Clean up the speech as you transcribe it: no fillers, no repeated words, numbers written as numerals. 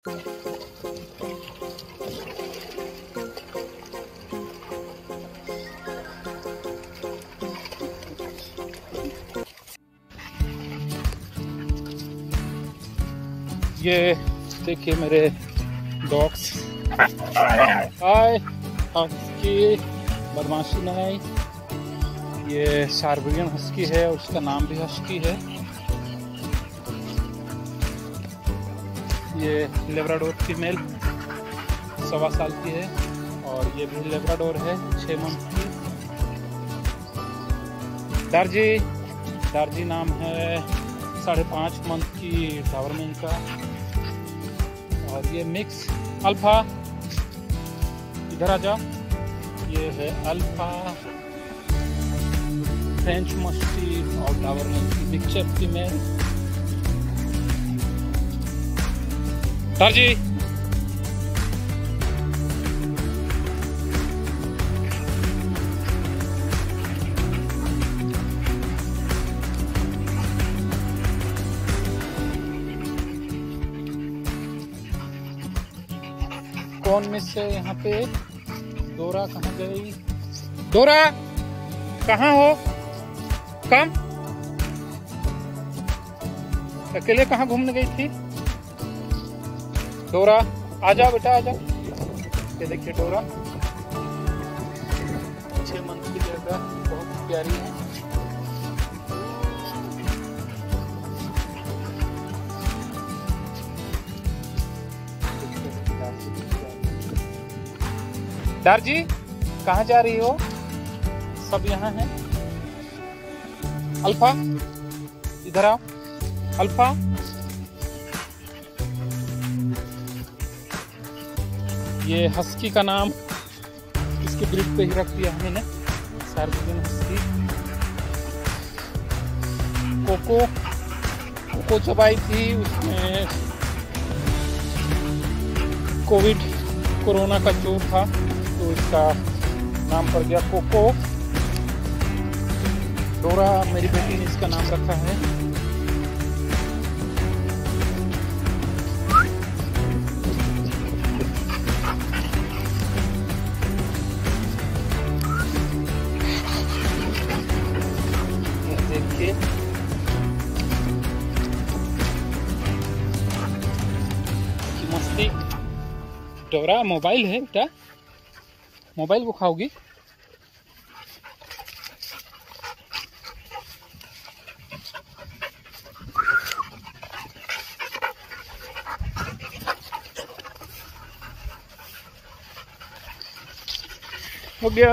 ये देखिए मेरे डॉग्स। हाय, हस्की बदमाशी नहीं। ये साइबेरियन हस्की है, उसका नाम भी हस्की है। ये लेब्राडोर फीमेल 1.25 साल की है और ये भी लेब्राडोर है 6 मंथ की। डार्जी नाम है, 5.5 मंथ की डाबरमैन का। और ये मिक्स अल्फा, इधर आ जा। ये है अल्फा फ्रेंच मस्टिफ और डाबरमैन की मिक्सचर फीमेल। डार्जी कौन मिस है यहाँ पे? डोरा कहाँ गई? डोरा कहाँ हो? कम अकेले कहाँ घूमने गई थी? डोरा आजा बेटा आजा। ये देखिए डोरा 6 मंथ की जगह, बहुत प्यारी है। डार्जी कहाँ जा रही हो? सब यहाँ है। अल्फा इधर आओ। अल्फा ये हस्की का नाम इसके ब्रीड पे ही रख दिया हमने, साइबेरियन हस्की। कोको जब आई थी उसमें कोरोना का चोट था तो इसका नाम पड़ गया कोको। डोरा मेरी बेटी ने इसका नाम रखा है। देखिए मस्ती। डोरा मोबाइल है बेटा, मोबाइल को खाओगी? हो गया।